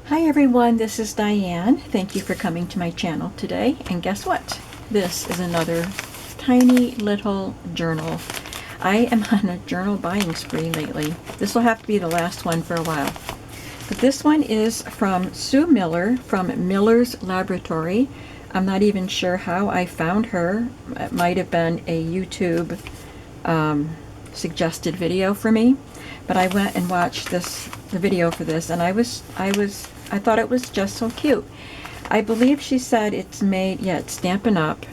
Hi everyone, this is Diane. Thank you for coming to my channel today. And guess what? This is another tiny little journal. I am on a journal buying spree lately. This will have to be the last one for a while. But this one is from Sue Miller from Miller's Laboratory. I'm not even sure how I found her. It might have been a YouTube suggested video for me. But I went and watched the video for this, and I thought it was just so cute. I believe she said it's made, yeah, it's Stampin' Up.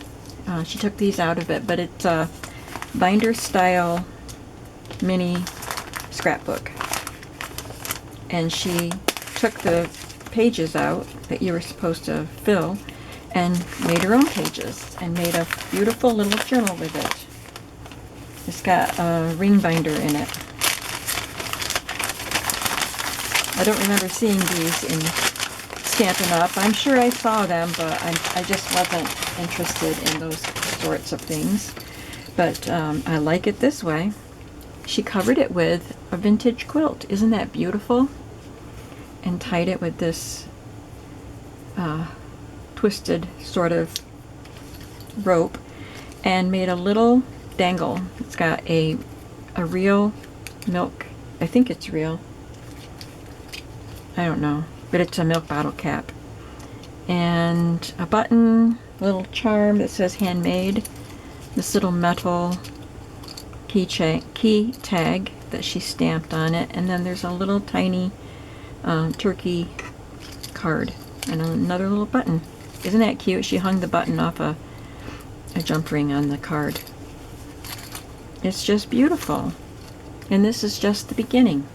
She took these out of it, but it's a binder style mini scrapbook. And she took the pages out that you were supposed to fill and made her own pages and made a beautiful little journal with it. It's got a ring binder in it. I don't remember seeing these in Stampin' Up. I'm sure I saw them, but I just wasn't interested in those sorts of things. But I like it this way. She covered it with a vintage quilt. Isn't that beautiful? And tied it with this twisted sort of rope and made a little dangle. It's got a real milk, I think it's real, I don't know, but it's a milk bottle cap. And a button, a little charm that says handmade, this little metal key tag that she stamped on it, and then there's a little tiny turkey card and another little button. Isn't that cute? She hung the button off a jump ring on the card. It's just beautiful. And this is just the beginning.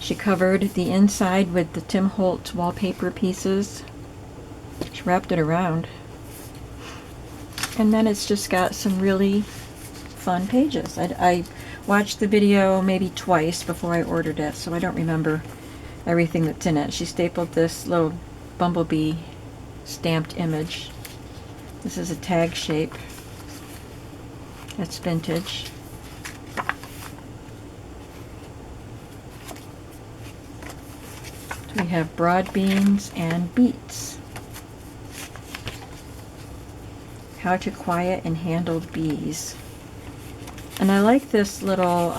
She covered the inside with the Tim Holtz wallpaper pieces. She wrapped it around. And then it's just got some really fun pages. I watched the video maybe twice before I ordered it, so I don't remember everything that's in it. She stapled this little bumblebee stamped image. This is a tag shape. That's vintage. We have broad beans and beets. How to quiet and handle bees. And I like this little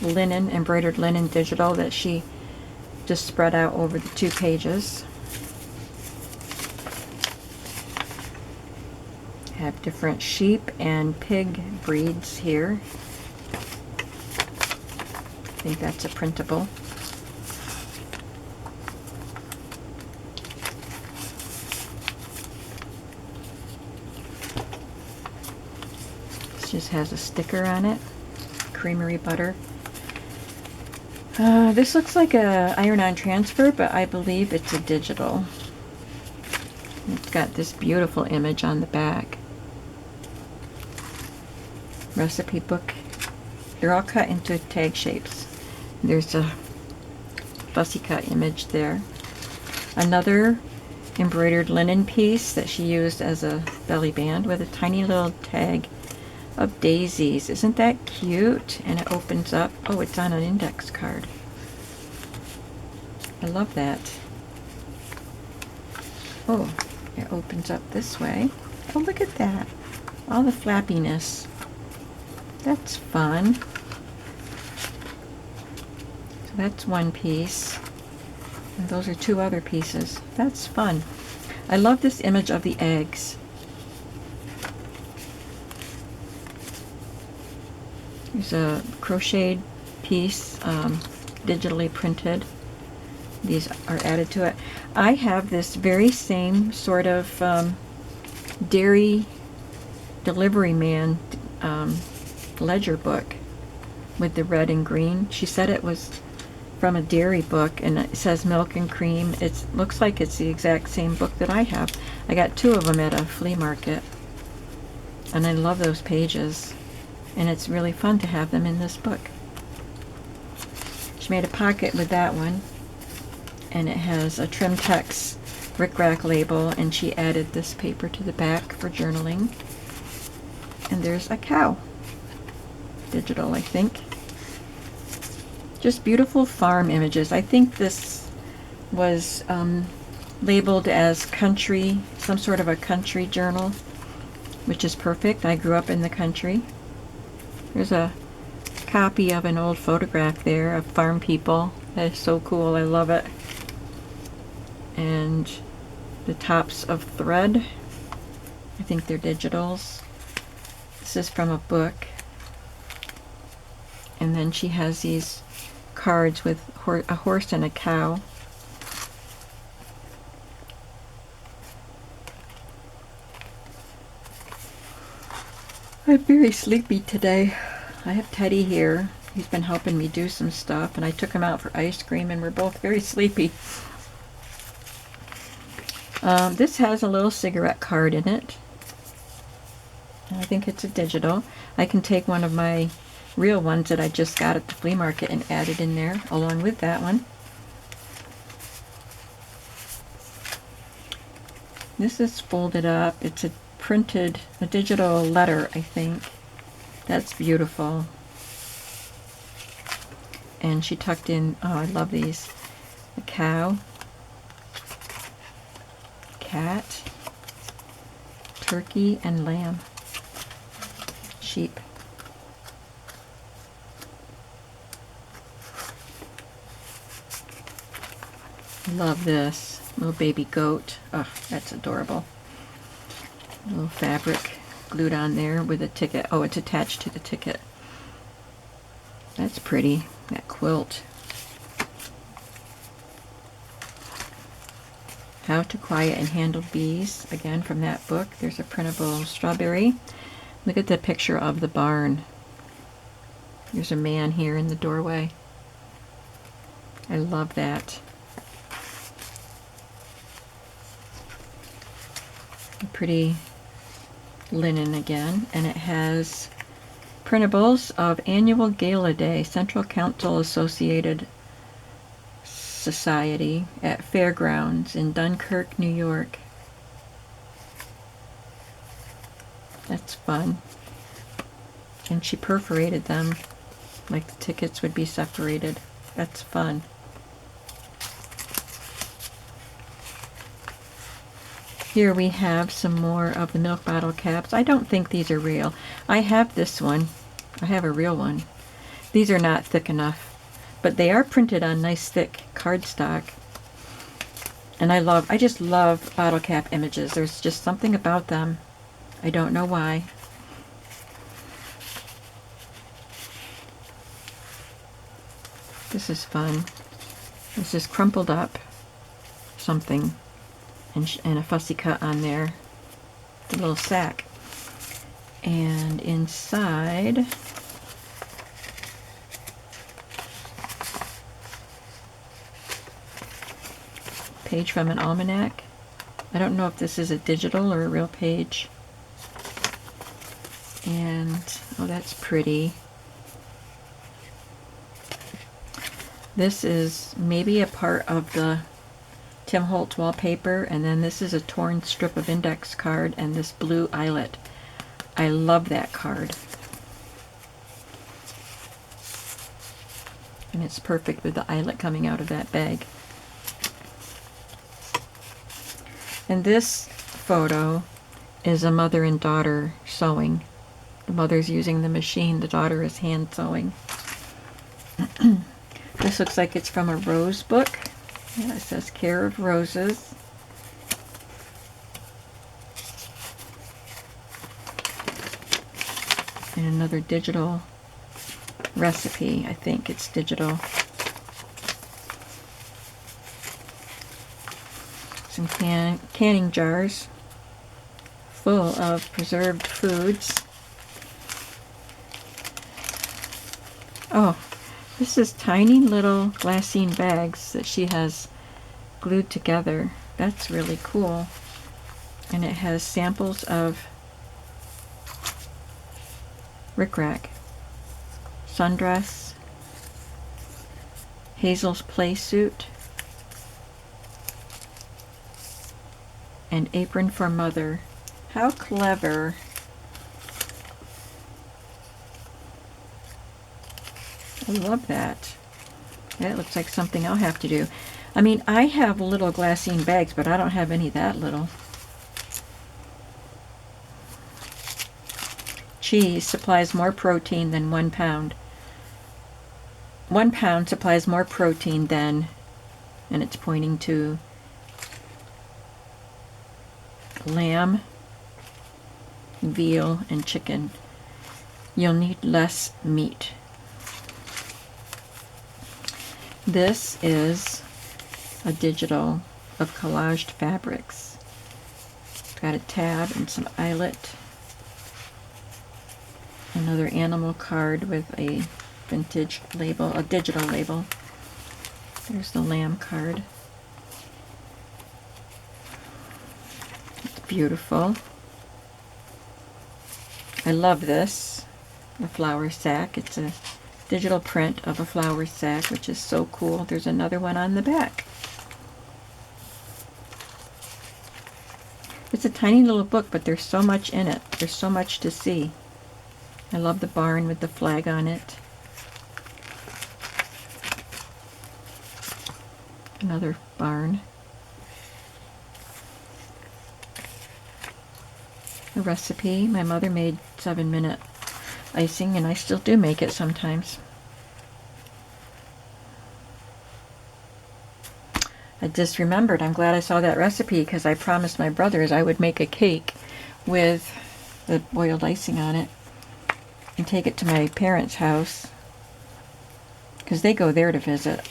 linen, embroidered linen digital that she just spread out over the 2 pages. Have different sheep and pig breeds here. I think that's a printable. Just has a sticker on it, creamery butter. This looks like a iron-on transfer, but I believe it's a digital. It's got this beautiful image on the back. Recipe book. They're all cut into tag shapes. There's a fussy cut image there. Another embroidered linen piece that she used as a belly band with a tiny little tag of daisies. Isn't that cute? And it opens up. Oh, it's on an index card. I love that. Oh, it opens up this way. Oh, look at that. All the flappiness. That's fun. So that's one piece. And those are 2 other pieces. That's fun. I love this image of the eggs. There's a crocheted piece, digitally printed. These are added to it. I have this very same sort of dairy delivery man ledger book with the red and green. She said it was from a dairy book, and it says milk and cream. It looks like it's the exact same book that I have. I got 2 of them at a flea market, and I love those pages. And it's really fun to have them in this book. She made a pocket with that one, and it has a Trimtex rickrack label, and she added this paper to the back for journaling. And there's a cow. digital, I think. Just beautiful farm images. I think this was labeled as country, some sort of a country journal, which is perfect. I grew up in the country. There's a copy of an old photograph there of farm people. That is so cool. I love it. And the tops of thread. I think they're digitals. This is from a book. And then she has these cards with a horse and a cow. I'm very sleepy today. I have Teddy here. He's been helping me do some stuff, and I took him out for ice cream, and we're both very sleepy. This has a little cigarette card in it. I think it's a digital. I can take one of my real ones that I just got at the flea market and add it in there along with that one. This is folded up. It's a digital letter, I think. That's beautiful. And she tucked in, oh, I love these. A cow, cat, turkey, and lamb. Sheep. Love this. Little baby goat. Oh, that's adorable. Little fabric glued on there with a ticket. Oh, it's attached to the ticket. That's pretty. That quilt. How to Quiet and Handle Bees. Again, from that book. There's a printable strawberry. Look at the picture of the barn. There's a man here in the doorway. I love that. A pretty linen again, and it has printables of Annual Gala Day, Central Council Associated Society at Fairgrounds in Dunkirk, New York. That's fun. And she perforated them like the tickets would be separated. That's fun. Here we have some more of the milk bottle caps. I don't think these are real. I have this one. I have a real one. These are not thick enough, but they are printed on nice thick cardstock. And I just love bottle cap images. There's just something about them. I don't know why. This is fun. This is crumpled up something. And a fussy cut on there, the little sack. And inside, page from an almanac. I don't know if this is a digital or a real page. And, oh, that's pretty. This is maybe a part of the Tim Holtz wallpaper, and then this is a torn strip of index card and this blue eyelet. I love that card. And it's perfect with the eyelet coming out of that bag. And this photo is a mother and daughter sewing. The mother's using the machine, the daughter is hand sewing. This looks like it's from a rose book. Yeah, it says Care of Roses. And another digital recipe. I think it's digital. Some canning jars full of preserved foods. Oh, this is tiny little glassine bags that she has glued together. That's really cool. And it has samples of rickrack, sundress, Hazel's play suit, and apron for mother. How clever. I love that. That looks like something I'll have to do. I mean, I have little glassine bags, but I don't have any that little. Cheese supplies more protein than 1 pound. 1 pound supplies more protein than, and it's pointing to lamb, veal, and chicken. You'll need less meat. This is a digital of collaged fabrics. It's got a tab and some eyelet. Another animal card with a vintage label, a digital label. There's the lamb card. It's beautiful. I love this. A flour sack. It's a digital print of a flour sack, which is so cool. There's another one on the back. It's a tiny little book, but there's so much in it. There's so much to see. I love the barn with the flag on it. Another barn. A recipe. My mother made 7-minute icing, and I still do make it sometimes. I just remembered. I'm glad I saw that recipe because I promised my brothers I would make a cake with the boiled icing on it and take it to my parents' house because they go there to visit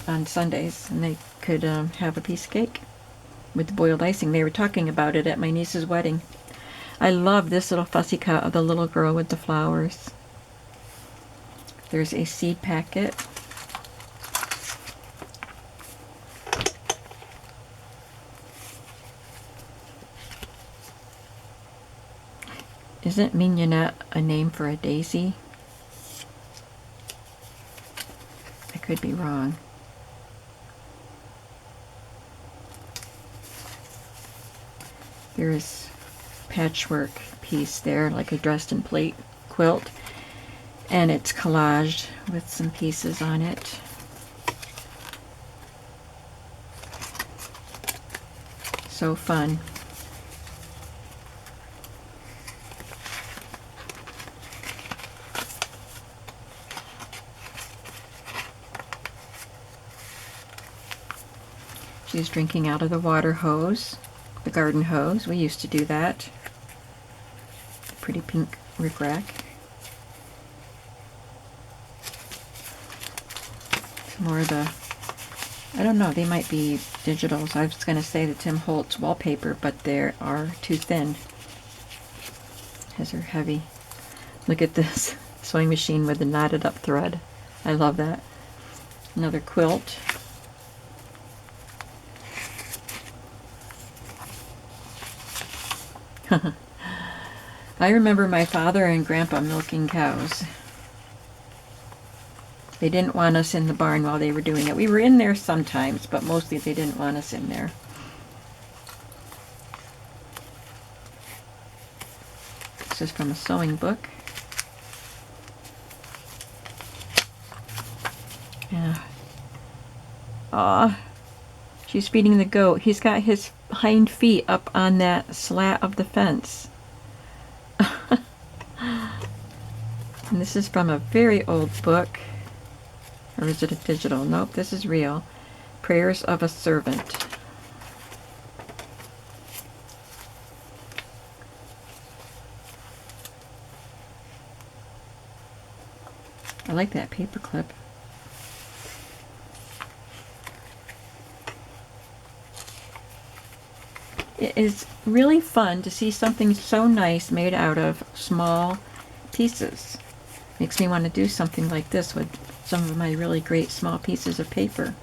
on Sundays, and they could have a piece of cake with the boiled icing. They were talking about it at my niece's wedding. I love this little fussy cut of the little girl with the flowers. There's a seed packet. Isn't mignonette a name for a daisy? I could be wrong. There's patchwork piece there, like a Dresden plate quilt, and it's collaged with some pieces on it. So fun. She's drinking out of the water hose, the garden hose. We used to do that. Pretty pink rickrack. Some more of the, I don't know, they might be digitals. I was going to say the Tim Holtz wallpaper, but they are too thin. These are heavy. Look at this sewing machine with the knotted up thread. I love that. Another quilt. I remember my father and grandpa milking cows. They didn't want us in the barn while they were doing it. We were in there sometimes, but mostly they didn't want us in there. This is from a sewing book. Yeah. Aw. She's feeding the goat. He's got his hind feet up on that slat of the fence. And this is from a very old book. Or is it a digital? Nope, this is real. Prayers of a Servant. I like that paper clip. It is really fun to see something so nice made out of small pieces. Makes me want to do something like this with some of my really great small pieces of paper.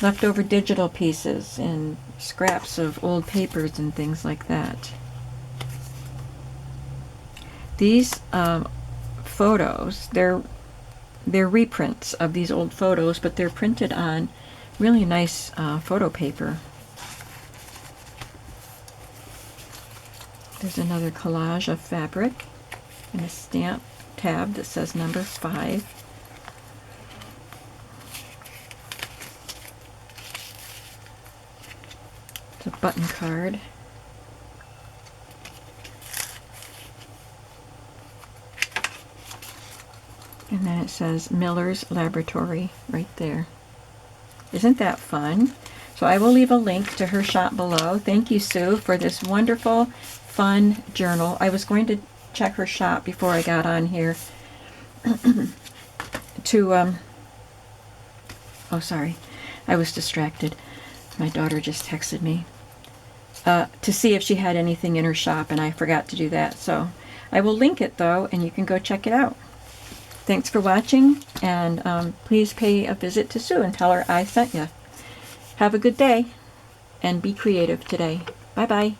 Leftover digital pieces and scraps of old papers and things like that. These photos, they're reprints of these old photos, but they're printed on really nice photo paper. There's another collage of fabric and a stamp tab that says number 5. button card. And then it says Miller's Laboratory right there. Isn't that fun? So I will leave a link to her shop below. Thank you, Sue, for this wonderful, fun journal. I was going to check her shop before I got on here to, oh, sorry. I was distracted. My daughter just texted me to see if she had anything in her shop, and I forgot to do that. So I will link it, though, and you can go check it out. Thanks for watching, and please pay a visit to Sue and tell her I sent you. Have a good day, and be creative today. Bye-bye.